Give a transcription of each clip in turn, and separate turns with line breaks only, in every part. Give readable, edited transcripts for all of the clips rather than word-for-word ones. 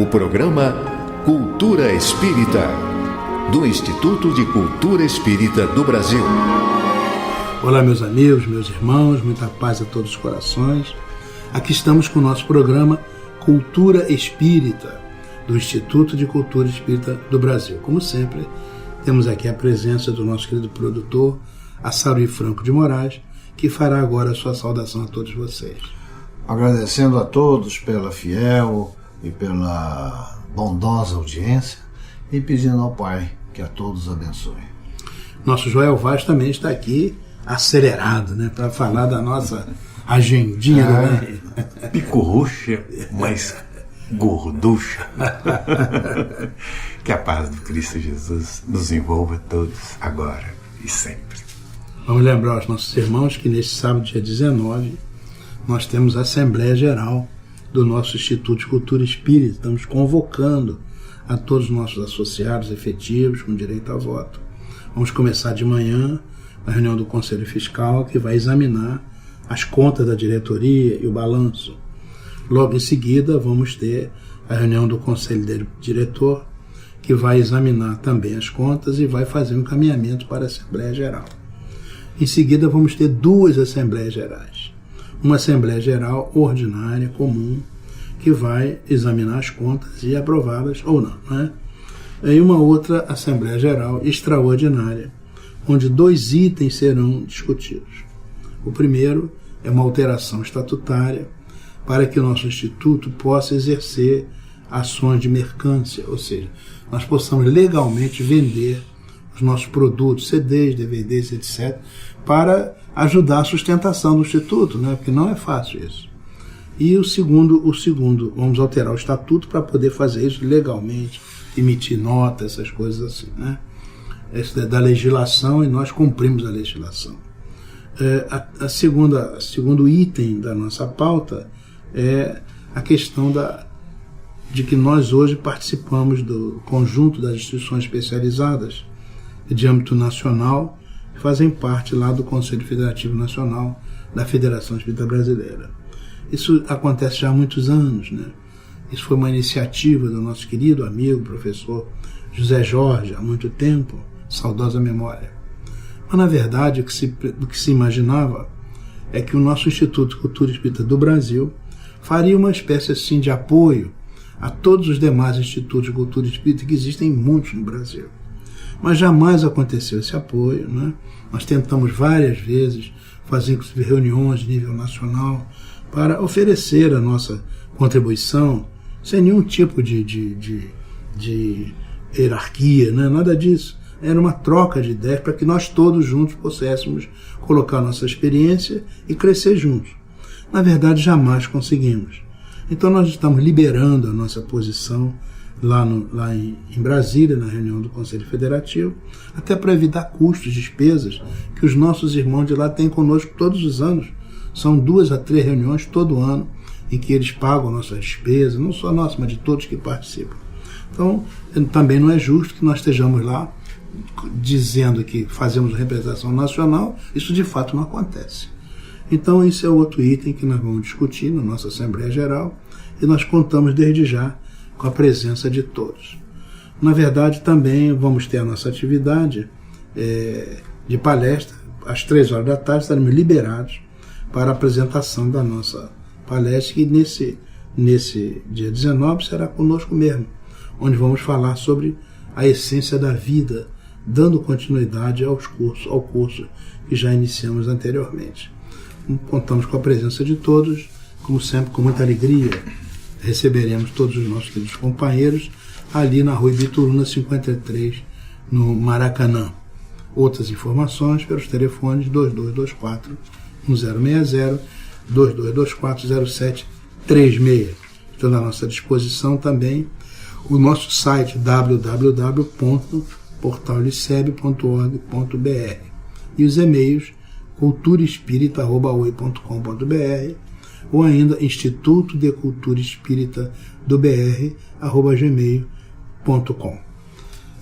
o programa Cultura Espírita, do Instituto de Cultura Espírita do Brasil.
Olá, meus amigos, meus irmãos, muita paz a todos os corações. Aqui estamos com o nosso programa Cultura Espírita, do Instituto de Cultura Espírita do Brasil. Como sempre, temos aqui a presença do nosso querido produtor, Assauri Franco de Moraes, que fará agora a sua saudação a todos vocês.
Agradecendo a todos pela fiel e pela bondosa audiência e pedindo ao Pai que a todos abençoe.
Nosso Joel Vaz também está aqui acelerado, né, para falar da nossa agendinha do bem.
Picorruxa, mas gorducha. Que a paz do Cristo Jesus nos envolva todos, agora e sempre.
Vamos lembrar aos nossos irmãos que neste sábado, dia 19, nós temos a Assembleia Geral do nosso Instituto de Cultura Espírita. Estamos convocando a todos os nossos associados efetivos com direito a voto. Vamos começar de manhã a reunião do Conselho Fiscal, que vai examinar as contas da diretoria e o balanço. Logo em seguida, vamos ter a reunião do Conselho Diretor, que vai examinar também as contas e vai fazer um encaminhamento para a Assembleia Geral. Em seguida, vamos ter duas Assembleias Gerais. Uma Assembleia Geral ordinária, comum, que vai examinar as contas e aprová-las ou não, né? E uma outra Assembleia Geral extraordinária, onde dois itens serão discutidos. O primeiro é uma alteração estatutária para que o nosso Instituto possa exercer ações de mercância, ou seja, nós possamos legalmente vender os nossos produtos, CDs, DVDs, etc., para ajudar a sustentação do Instituto, né? Porque não é fácil isso. E o segundo, vamos alterar o Estatuto para poder fazer isso legalmente, emitir notas, essas coisas assim, né? Essa é da legislação e nós cumprimos a legislação. Segundo item da nossa pauta é a questão de que nós hoje participamos do conjunto das instituições especializadas de âmbito nacional, que fazem parte lá do Conselho Federativo Nacional da Federação Espírita Brasileira. Isso acontece já há muitos anos, né? Isso foi uma iniciativa do nosso querido amigo, professor José Jorge, há muito tempo, saudosa memória. Mas, na verdade, o que se imaginava é que o nosso Instituto de Cultura Espírita do Brasil faria uma espécie assim de apoio a todos os demais institutos de cultura espírita, que existem muitos no Brasil. Mas jamais aconteceu esse apoio, né? Nós tentamos várias vezes fazer inclusive reuniões de nível nacional para oferecer a nossa contribuição sem nenhum tipo de hierarquia, né? Nada disso. Era uma troca de ideias para que nós todos juntos pudéssemos colocar nossa experiência e crescer juntos. Na verdade, jamais conseguimos. Então nós estamos liberando a nossa posição lá em Brasília, na reunião do Conselho Federativo, até para evitar custos, despesas que os nossos irmãos de lá têm conosco todos os anos. São 2 a 3 reuniões todo ano em que eles pagam nossas despesas, não só nossas, mas de todos que participam. Então, também não é justo que nós estejamos lá dizendo que fazemos representação nacional. Isso de fato não acontece. Então, isso é outro item que nós vamos discutir na nossa Assembleia Geral e nós contamos desde já com a presença de todos. Na verdade, também vamos ter a nossa atividade de palestra. Às 3 horas da tarde estaremos liberados para a apresentação da nossa palestra, que nesse dia 19 será conosco mesmo, onde vamos falar sobre a essência da vida, dando continuidade ao curso que já iniciamos anteriormente. Contamos com a presença de todos, como sempre, com muita alegria. Receberemos todos os nossos queridos companheiros ali na Rua Ibituruna 53, no Maracanã. Outras informações pelos telefones 2224-1060, 2224-0736. Estou à nossa disposição também o nosso site www.portalliceb.org.br e os e-mails culturaespírita@oi.com.br ou ainda Instituto de Cultura Espírita do BR@gmail.com.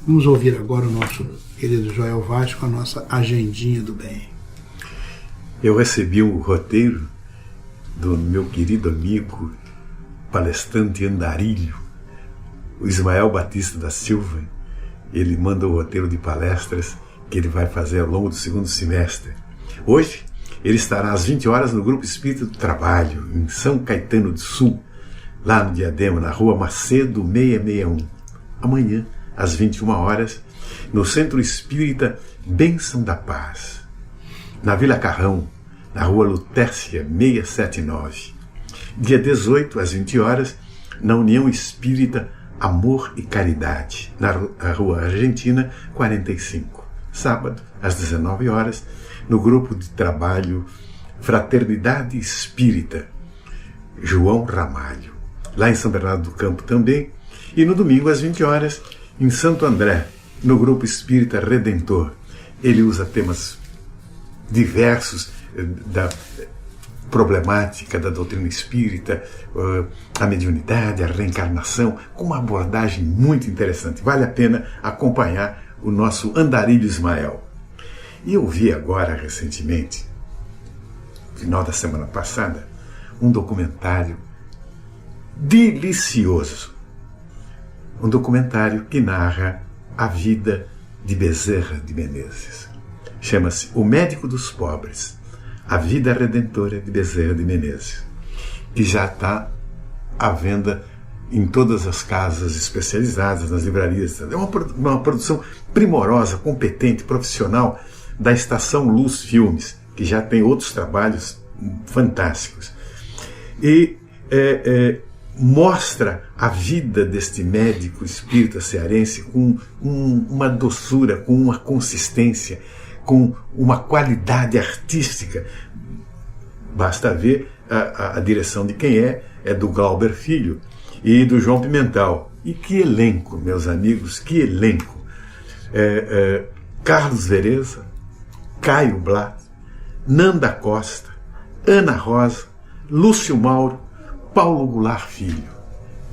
Vamos ouvir agora o nosso querido Joel Vaz com a nossa agendinha do bem.
Eu recebi um roteiro do meu querido amigo palestrante Andarilho, o Ismael Batista da Silva, ele manda o roteiro de palestras que ele vai fazer ao longo do segundo semestre. Hoje, ele estará às 20 horas no Grupo Espírita do Trabalho, em São Caetano do Sul, lá no Diadema, na Rua Macedo 661. Amanhã, às 21 horas, no Centro Espírita Bênção da Paz, na Vila Carrão, na Rua Lutércia 679. Dia 18, às 20 horas, na União Espírita Amor e Caridade, na Rua Argentina 45. Sábado, às 19 horas, no Grupo de Trabalho Fraternidade Espírita, João Ramalho, lá em São Bernardo do Campo também. E no domingo, às 20 horas, em Santo André, no Grupo Espírita Redentor. Ele usa temas diversos da problemática da doutrina espírita, a mediunidade, a reencarnação, com uma abordagem muito interessante. Vale a pena acompanhar o nosso Andarilho Ismael. E eu vi agora, recentemente, no final da semana passada, um documentário delicioso. Um documentário que narra a vida de Bezerra de Menezes. Chama-se O Médico dos Pobres, a vida redentora de Bezerra de Menezes, que já está à venda em todas as casas especializadas, nas livrarias. É uma produção primorosa, competente, profissional da Estação Luz Filmes, que já tem outros trabalhos fantásticos. E mostra a vida deste médico espírita cearense com uma doçura, com uma consistência, com uma qualidade artística. Basta ver a direção de quem é do Glauber Filho e do João Pimentel. E que elenco, meus amigos, que elenco! Carlos Vereza, Caio Blas, Nanda Costa, Ana Rosa, Lúcio Mauro, Paulo Goulart Filho.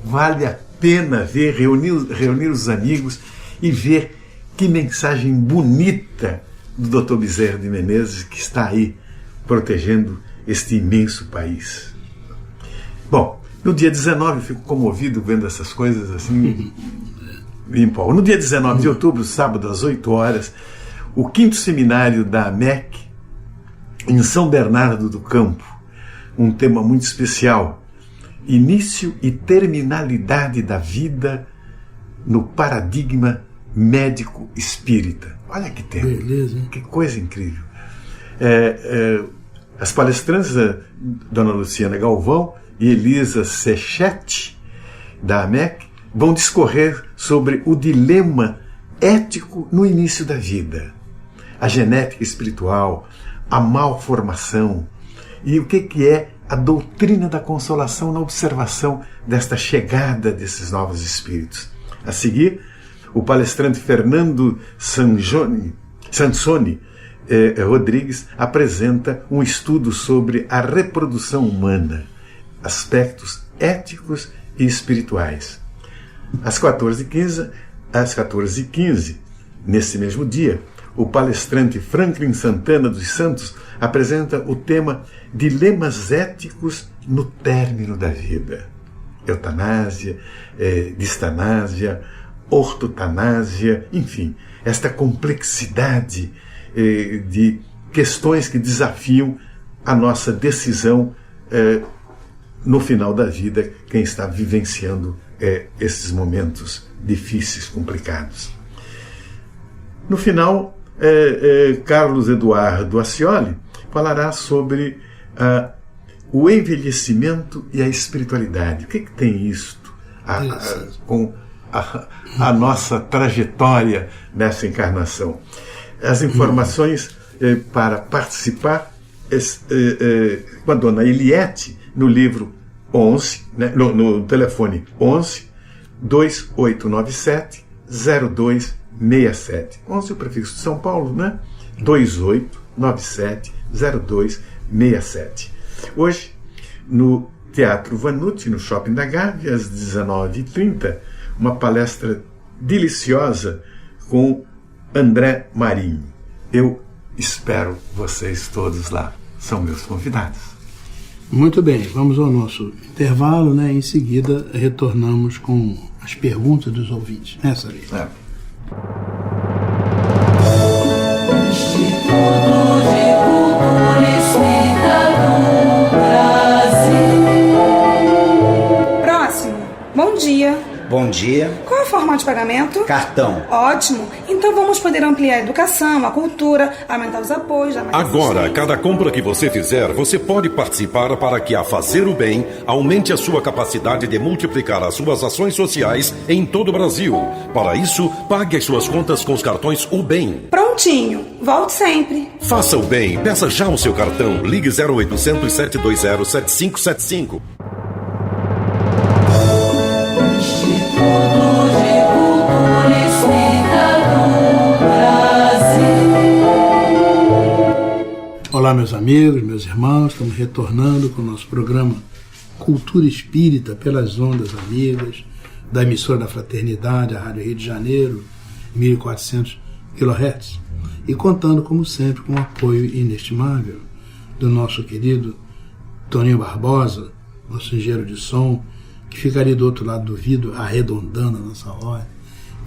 Vale a pena ver, reunir os amigos e ver que mensagem bonita do Dr. Bezerra de Menezes, que está aí protegendo este imenso país. Bom, no dia 19, eu fico comovido vendo essas coisas assim. No dia 19 de outubro, sábado, às 8 horas, o 5º seminário da AMEC, em São Bernardo do Campo. Um tema muito especial: início e terminalidade da vida no paradigma médico espírita. Olha que tema, beleza, que coisa incrível. As palestrantes, Dona Luciana Galvão e Elisa Sechete, da AMEC, vão discorrer sobre o dilema ético no início da vida, a genética espiritual, a malformação e o que é a doutrina da consolação na observação desta chegada desses novos espíritos. A seguir, o palestrante Fernando Sansoni Rodrigues apresenta um estudo sobre a reprodução humana, aspectos éticos e espirituais. Às 14h15, nesse mesmo dia, o palestrante Franklin Santana dos Santos apresenta o tema Dilemas Éticos no Término da Vida. Eutanásia, distanásia, ortotanásia, enfim, esta complexidade de questões que desafiam a nossa decisão no final da vida, quem está vivenciando esses momentos difíceis, complicados. No final, Carlos Eduardo Ascioli falará sobre o envelhecimento e a espiritualidade. O que tem isto com a nossa trajetória nessa encarnação? As informações para participar com a dona Eliette no livro 11, né, no telefone 11 2897 0267. 11 o prefixo de São Paulo, né? 2897 0267. Hoje, no Teatro Vanucci, no Shopping da Gávea, às 19h30, uma palestra deliciosa com André Marinho. Eu espero vocês todos lá. São meus convidados.
Muito bem, vamos ao nosso intervalo, né? Em seguida retornamos com as perguntas dos ouvintes, né, Sarinha?
É.
Instituto de Cultura Espírita do Brasil.
Próximo. Bom dia.
Bom dia.
Qual é o formato de pagamento?
Cartão.
Ótimo. Então vamos poder ampliar a educação, a cultura, aumentar os apoios.
Agora, cada compra que você fizer, você pode participar para que a Fazer o Bem aumente a sua capacidade de multiplicar as suas ações sociais em todo o Brasil. Para isso, pague as suas contas com os cartões O Bem.
Prontinho. Volte sempre.
Faça o bem. Peça já o seu cartão. Ligue 0800 720 7575.
Olá, meus amigos, meus irmãos, estamos retornando com o nosso programa Cultura Espírita pelas ondas amigas da emissora da Fraternidade, a Rádio Rio de Janeiro, 1400 kHz, e contando, como sempre, com o apoio inestimável do nosso querido Toninho Barbosa, nosso engenheiro de som, que ficaria do outro lado do vidro, arredondando a nossa voz,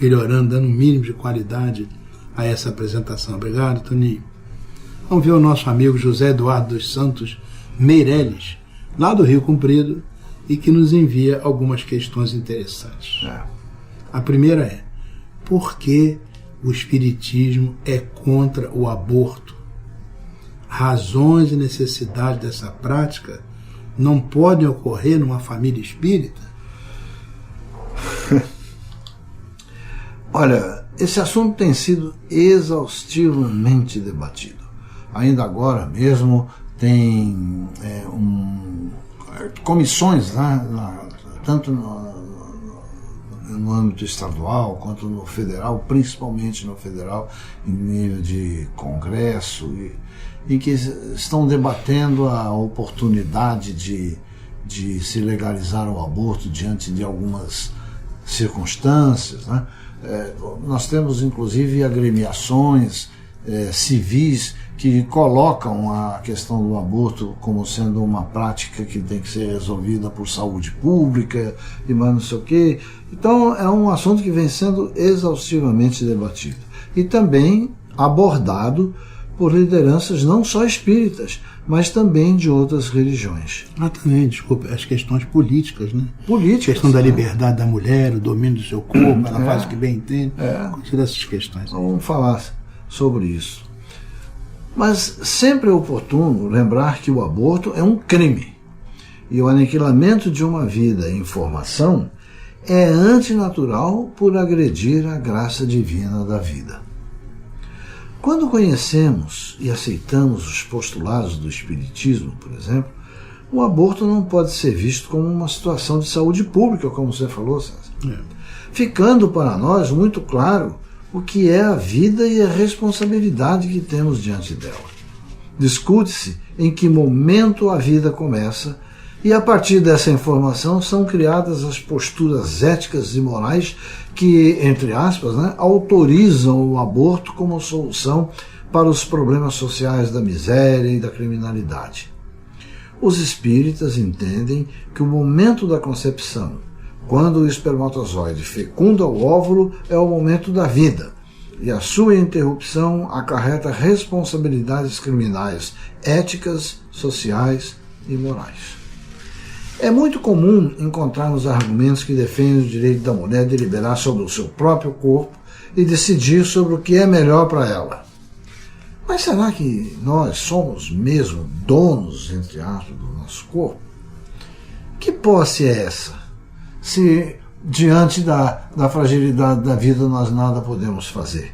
melhorando, dando um mínimo de qualidade a essa apresentação. Obrigado, Toninho. Vamos ver o nosso amigo José Eduardo dos Santos Meireles, lá do Rio Comprido, e que nos envia algumas questões interessantes. A primeira é: por que o Espiritismo é contra o aborto? Razões e necessidades dessa prática não podem ocorrer numa família espírita?
Olha, esse assunto tem sido exaustivamente debatido. Ainda agora mesmo tem comissões, né, tanto no âmbito estadual quanto no federal, principalmente no federal, em nível de congresso, em que estão debatendo a oportunidade de se legalizar o aborto diante de algumas circunstâncias, né? Nós temos inclusive agremiações civis que colocam a questão do aborto como sendo uma prática que tem que ser resolvida por saúde pública e mais não sei o quê. Então é um assunto que vem sendo exaustivamente debatido e também abordado por lideranças não só espíritas, mas também de outras religiões.
Também, desculpa, as questões políticas, né?
Políticas.
A questão da liberdade da mulher, o domínio do seu corpo, ela faz o que bem entende. Considera essas questões.
Vamos falar sobre isso. Mas sempre é oportuno lembrar que o aborto é um crime e o aniquilamento de uma vida em formação é antinatural por agredir a graça divina da vida. Quando conhecemos e aceitamos os postulados do Espiritismo, por exemplo, o aborto não pode ser visto como uma situação de saúde pública, como você falou, César. Ficando para nós muito claro o que é a vida e a responsabilidade que temos diante dela. Discute-se em que momento a vida começa e a partir dessa informação são criadas as posturas éticas e morais que, entre aspas, né, autorizam o aborto como solução para os problemas sociais da miséria e da criminalidade. Os espíritas entendem que o momento da concepção, quando o espermatozoide fecunda o óvulo, é o momento da vida, e a sua interrupção acarreta responsabilidades criminais, éticas, sociais e morais. É muito comum encontrarmos argumentos que defendem o direito da mulher de deliberar sobre o seu próprio corpo e decidir sobre o que é melhor para ela. Mas será que nós somos mesmo donos, entre aspas, do nosso corpo? Que posse é essa? Se diante da fragilidade da vida nós nada podemos fazer.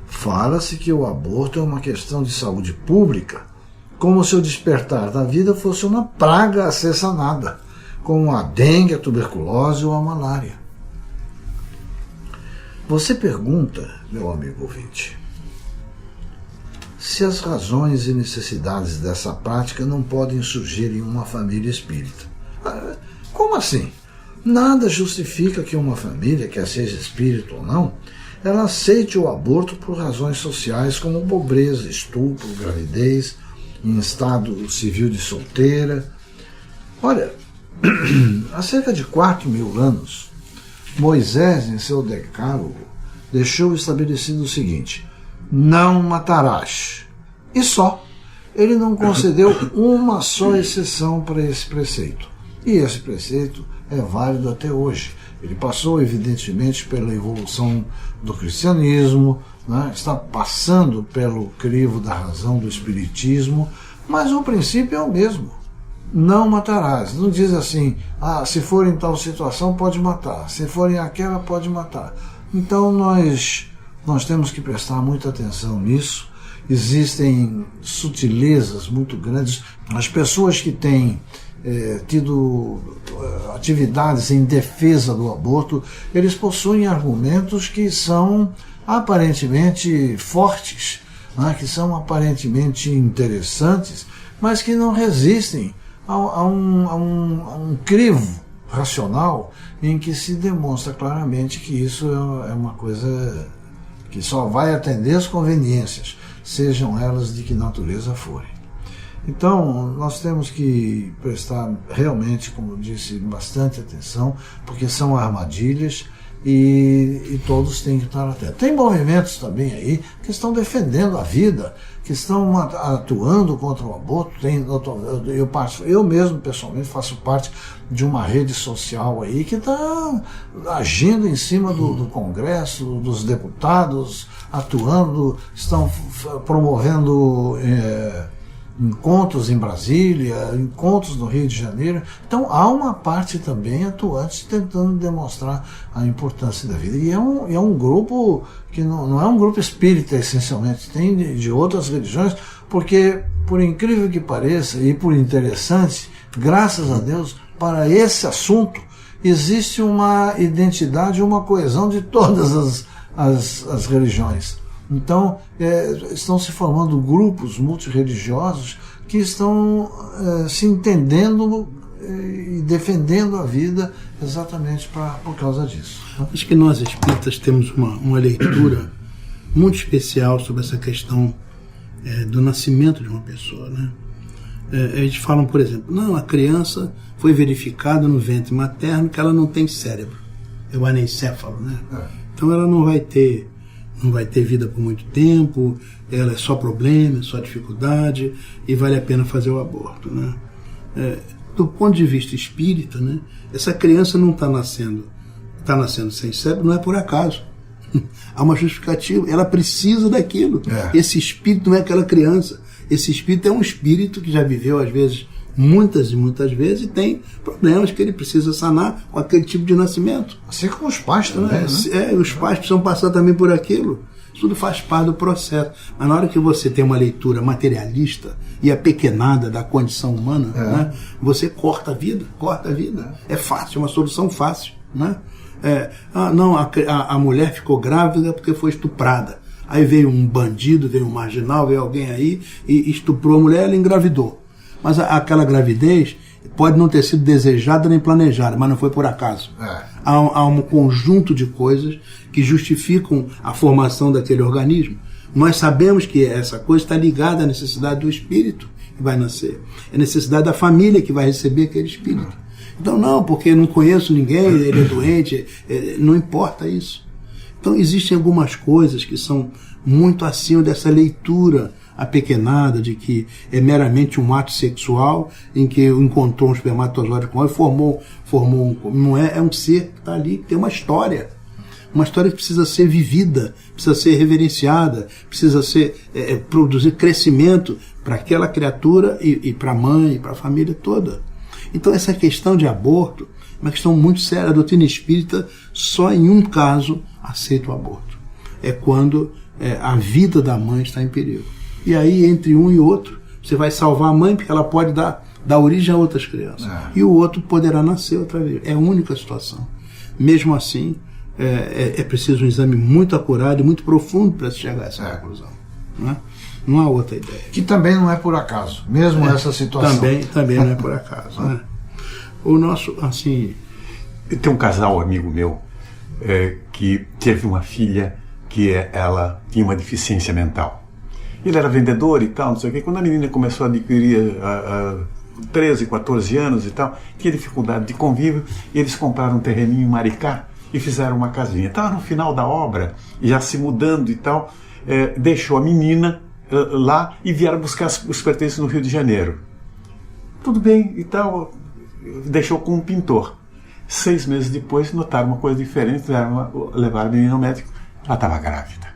Fala-se que o aborto é uma questão de saúde pública, como se o despertar da vida fosse uma praga a ser sanada, como a dengue, a tuberculose ou a malária. Você pergunta, meu amigo ouvinte, se as razões e necessidades dessa prática não podem surgir em uma família espírita. Como assim? Nada justifica que uma família, quer seja espírita ou não, ela aceite o aborto por razões sociais como pobreza, estupro, gravidez, em estado civil de solteira. Olha, há cerca de 4.000 anos, Moisés, em seu decálogo, deixou estabelecido o seguinte: não matarás. E só. Ele não concedeu uma só exceção para esse preceito. E esse preceito é válido até hoje. Ele passou, evidentemente, pela evolução do cristianismo, né? Está passando pelo crivo da razão do espiritismo, mas o princípio é o mesmo. Não matarás. Não diz assim, se for em tal situação pode matar, se for em aquela pode matar. Então nós temos que prestar muita atenção nisso. Existem sutilezas muito grandes. As pessoas que têm tido atividades em defesa do aborto, eles possuem argumentos que são aparentemente fortes, né, que são aparentemente interessantes, mas que não resistem a um crivo racional em que se demonstra claramente que isso é uma coisa que só vai atender às conveniências, sejam elas de que natureza forem. Então, nós temos que prestar realmente, como eu disse, bastante atenção, porque são armadilhas e todos têm que estar atentos. Tem movimentos também aí que estão defendendo a vida, que estão atuando contra o aborto. Eu mesmo, pessoalmente, faço parte de uma rede social aí que está agindo em cima do Congresso, dos deputados, atuando, estão promovendo encontros em Brasília, encontros no Rio de Janeiro. Então há uma parte também atuante tentando demonstrar a importância da vida. E é um grupo que não é um grupo espírita, essencialmente, tem de outras religiões, porque, por incrível que pareça e por interessante, graças a Deus, para esse assunto existe uma identidade, uma coesão de todas as religiões. Então, estão se formando grupos multirreligiosos que estão se entendendo e defendendo a vida exatamente por causa disso.
Acho que nós espíritas temos uma leitura muito especial sobre essa questão do nascimento de uma pessoa, né? Eles falam, por exemplo, não, a criança foi verificada no ventre materno que ela não tem cérebro, é o anencéfalo, né? Então ela não vai ter vida por muito tempo, ela é só problema, é só dificuldade, e vale a pena fazer o aborto, né? Do ponto de vista espírita, né, essa criança não está nascendo sem cérebro, não é por acaso. Há uma justificativa, ela precisa daquilo. Esse espírito não é aquela criança, esse espírito é um espírito que já viveu, às vezes, muitas e muitas vezes, e tem problemas que ele precisa sanar com aquele tipo de nascimento.
Assim como os pais também, né?
Os pais precisam passar também por aquilo. Isso tudo faz parte do processo. Mas na hora que você tem uma leitura materialista e apequenada da condição humana, né, você corta a vida. É fácil, é uma solução fácil, né? A mulher ficou grávida porque foi estuprada. Aí veio um bandido, veio um marginal, veio alguém aí e estuprou a mulher, ela engravidou. Mas aquela gravidez pode não ter sido desejada nem planejada, mas não foi por acaso. Há um conjunto de coisas que justificam a formação daquele organismo. Nós sabemos que essa coisa está ligada à necessidade do espírito que vai nascer. É a necessidade da família que vai receber aquele espírito. Então não, porque eu não conheço ninguém, ele é doente, não importa isso. Então existem algumas coisas que são muito acima dessa leitura apequenada de que é meramente um ato sexual em que encontrou um espermatozoide com ele, formou não é um ser que está ali, que tem uma história que precisa ser vivida, precisa ser reverenciada, precisa ser produzir crescimento para aquela criatura e para a mãe e para a família toda. Então essa questão de aborto é uma questão muito séria. A doutrina espírita só em um caso aceita o aborto, é quando a vida da mãe está em perigo. E aí, entre um e outro, você vai salvar a mãe, porque ela pode dar origem a outras crianças. E o outro poderá nascer outra vez. É a única situação. Mesmo assim, é preciso um exame muito acurado e muito profundo para se chegar a essa conclusão. Não há outra ideia.
Que também não é por acaso, mesmo essa situação.
Também não é por acaso. Né? O nosso, assim...
Tem um casal amigo meu que teve uma filha que ela tinha uma deficiência mental. Ele era vendedor e tal, não sei o quê. Quando a menina começou a adquirir 13, 14 anos e tal, tinha dificuldade de convívio, e eles compraram um terreninho em Maricá e fizeram uma casinha. Estava no final da obra, já se mudando e tal, deixou a menina lá e vieram buscar os pertences no Rio de Janeiro. Tudo bem e tal, deixou com um pintor. 6 meses depois notaram uma coisa diferente, levaram a menina ao médico, ela estava grávida.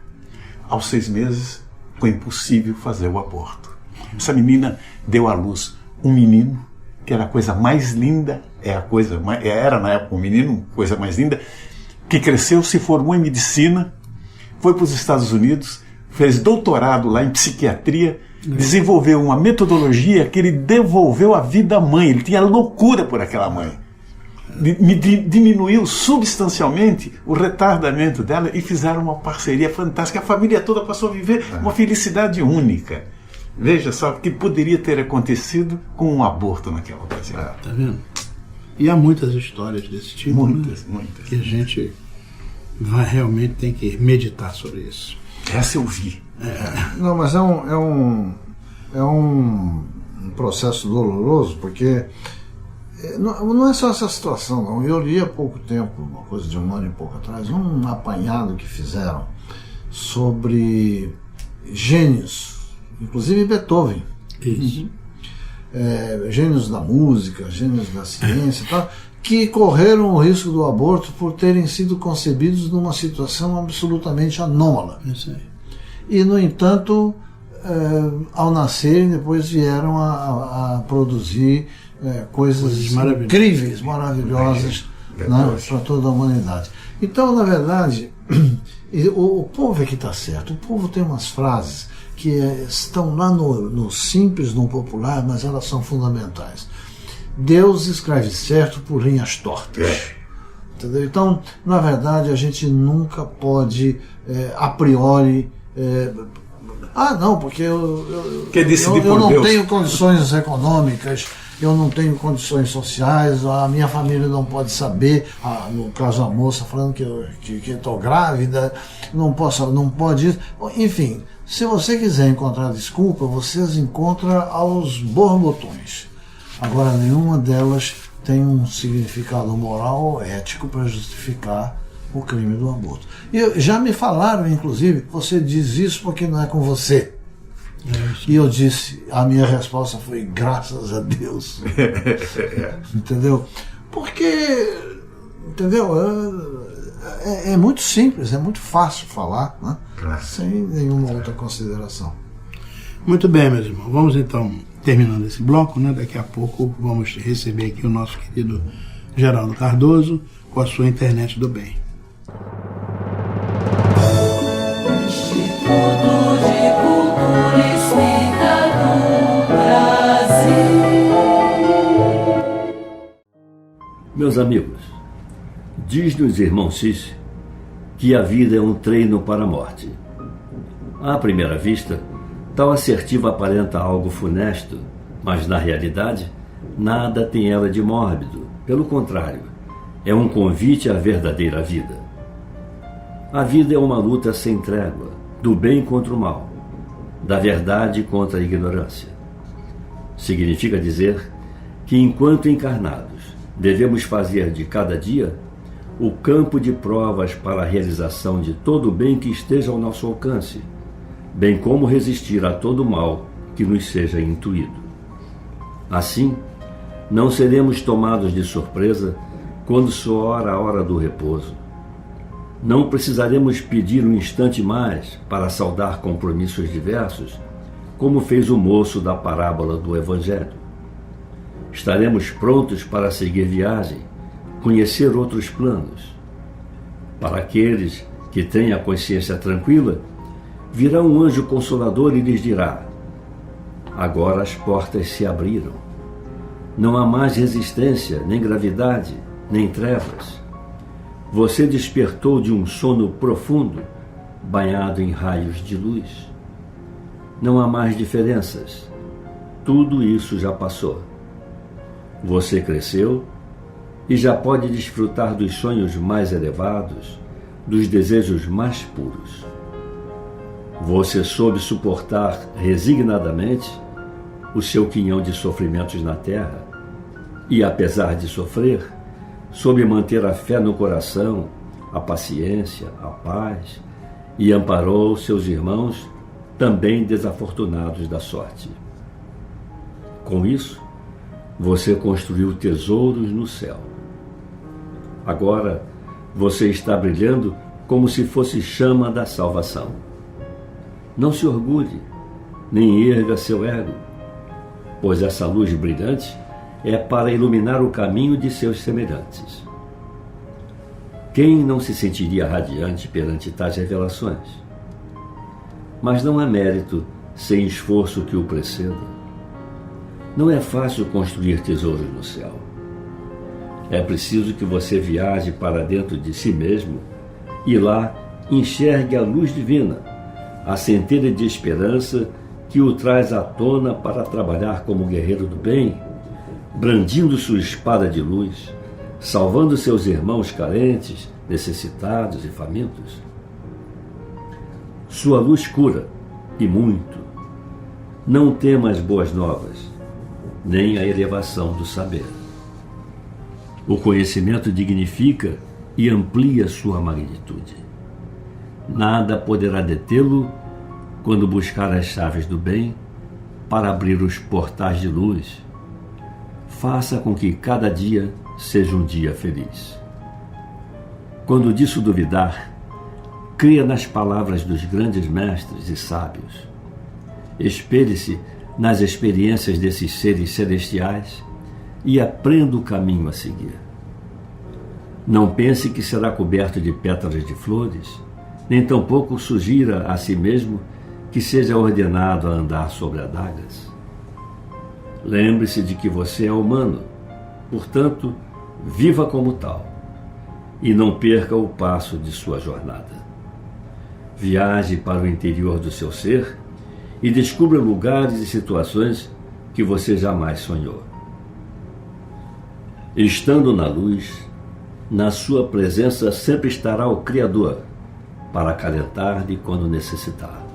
Aos 6 meses foi impossível fazer o aborto. Essa menina deu à luz um menino, que era a coisa mais linda, era na época um menino, coisa mais linda, que cresceu, se formou em medicina, foi para os Estados Unidos, fez doutorado lá em psiquiatria, desenvolveu uma metodologia que ele devolveu a vida à mãe. Ele tinha loucura por aquela mãe. Diminuiu substancialmente o retardamento dela e fizeram uma parceria fantástica. A família toda passou a viver uma felicidade única. Veja só o que poderia ter acontecido com um aborto naquela ocasião.
Tá vendo? E há muitas histórias desse tipo,
Muitas.
que a gente realmente tem que meditar sobre isso.
Essa eu vi.
Não, mas é um processo doloroso, porque não é só essa situação, não. Eu li há pouco tempo, uma coisa de 1 ano e pouco atrás, um apanhado que fizeram sobre gênios, inclusive Beethoven.
Isso.
Gênios da música, gênios da ciência e tal, que correram o risco do aborto por terem sido concebidos numa situação absolutamente anômala.
Isso aí.
E, no entanto, ao nascerem, depois vieram a produzir coisas incríveis, maravilhosas, né, para toda a humanidade. Então, na verdade, o povo é que está certo. O povo tem umas frases que estão lá no simples, no popular, mas elas são fundamentais. Deus escreve certo por linhas tortas. Entendeu? Então, na verdade, a gente nunca pode, a priori, não, porque eu não tenho condições econômicas, eu não tenho condições sociais, a minha família não pode saber, no caso a moça falando que estou grávida, não pode isso. Enfim, se você quiser encontrar desculpa, você as encontra aos borbotões. Agora, nenhuma delas tem um significado moral ou ético para justificar o crime do aborto. E já me falaram, inclusive, você diz isso porque não é com você. E eu disse, a minha resposta foi, graças a Deus. Entendeu? Porque, entendeu? É muito simples, é muito fácil falar, né? Sem nenhuma outra consideração.
Muito bem, meus irmãos. Vamos então, terminando esse bloco, né? Daqui a pouco vamos receber aqui o nosso querido Geraldo Cardoso com a sua Internet do Bem.
Instituto de Cultura Espírita do Brasil.
Meus amigos, diz-nos irmão Cícero que a vida é um treino para a morte. À primeira vista, tal assertiva aparenta algo funesto, mas na realidade, nada tem ela de mórbido. Pelo contrário, é um convite à verdadeira vida. A vida é uma luta sem trégua, do bem contra o mal, da verdade contra a ignorância. Significa dizer que, enquanto encarnados, devemos fazer de cada dia o campo de provas para a realização de todo o bem que esteja ao nosso alcance, bem como resistir a todo o mal que nos seja intuído. Assim, não seremos tomados de surpresa quando soar a hora do repouso. Não precisaremos pedir um instante mais para saldar compromissos diversos, como fez o moço da parábola do Evangelho. Estaremos prontos para seguir viagem, conhecer outros planos. Para aqueles que têm a consciência tranquila, virá um anjo consolador e lhes dirá: agora as portas se abriram. Não há mais resistência, nem gravidade, nem trevas. Você despertou de um sono profundo, banhado em raios de luz. Não há mais diferenças. Tudo isso já passou. Você cresceu e já pode desfrutar dos sonhos mais elevados, dos desejos mais puros. Você soube suportar resignadamente o seu quinhão de sofrimentos na terra e, apesar de sofrer, soube manter a fé no coração a paciência, a paz e amparou seus irmãos, também desafortunados da sorte. Com isso, você construiu tesouros no céu. Agora, você está brilhando como se fosse chama da salvação. Não se orgulhe, nem erga seu ego, pois essa luz brilhante é para iluminar o caminho de seus semelhantes. Quem não se sentiria radiante perante tais revelações? Mas não há mérito sem esforço que o preceda. Não é fácil construir tesouros no céu. É preciso que você viaje para dentro de si mesmo e lá enxergue a luz divina, a centelha de esperança que o traz à tona para trabalhar como guerreiro do bem, brandindo sua espada de luz, salvando seus irmãos carentes, necessitados e famintos. Sua luz cura, e muito. Não tema as boas novas, nem a elevação do saber. O conhecimento dignifica e amplia sua magnitude. Nada poderá detê-lo quando buscar as chaves do bem para abrir os portais de luz. Faça com que cada dia seja um dia feliz. Quando disso duvidar, creia nas palavras dos grandes mestres e sábios. Espelhe-se nas experiências desses seres celestiais e aprenda o caminho a seguir. Não pense que será coberto de pétalas de flores, nem tampouco sugira a si mesmo que seja ordenado a andar sobre adagas. Lembre-se de que você é humano, portanto, viva como tal e não perca o passo de sua jornada. Viaje para o interior do seu ser e descubra lugares e situações que você jamais sonhou. Estando na luz, na sua presença sempre estará o Criador para acalentar-lhe quando necessitar.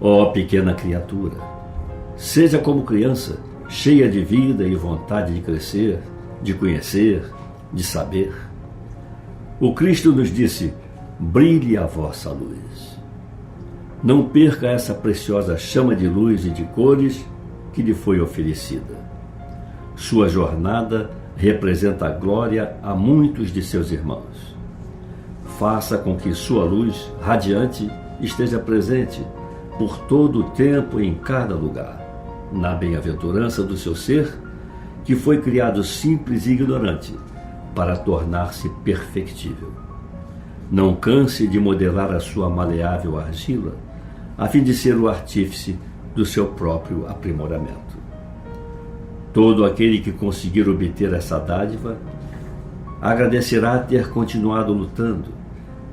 Ó pequena criatura, seja como criança, cheia de vida e vontade de crescer, de conhecer, de saber. O Cristo nos disse: brilhe a vossa luz. Não perca essa preciosa chama de luz e de cores que lhe foi oferecida. Sua jornada representa a glória a muitos de seus irmãos. Faça com que sua luz radiante esteja presente por todo o tempo e em cada lugar, na bem-aventurança do seu ser, que foi criado simples e ignorante para tornar-se perfectível. Não canse de modelar a sua maleável argila, a fim de ser o artífice do seu próprio aprimoramento. Todo aquele que conseguir obter essa dádiva agradecerá ter continuado lutando,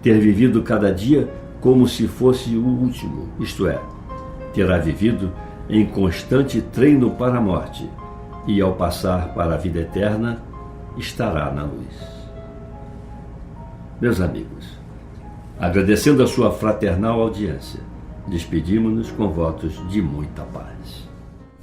ter vivido cada dia como se fosse o último, isto é, terá vivido em constante treino para a morte e, ao passar para a vida eterna, estará na luz. Meus amigos, agradecendo a sua fraternal audiência, despedimos-nos com votos de muita paz.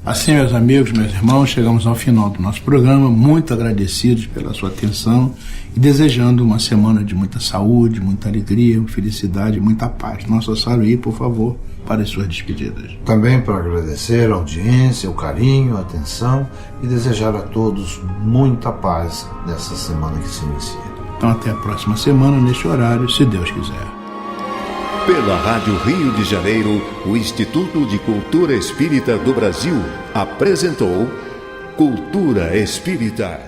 Assim, meus amigos, meus irmãos, chegamos ao final do nosso programa, muito agradecidos pela sua atenção e desejando uma semana de muita saúde, muita alegria, felicidade, muita paz. Nossa Saruí, por favor, para as suas despedidas.
Também para agradecer a audiência, o carinho, a atenção e desejar a todos muita paz nessa semana que se inicia.
Então até a próxima semana, neste horário, se Deus quiser.
Pela Rádio Rio de Janeiro, o Instituto de Cultura Espírita do Brasil apresentou Cultura Espírita.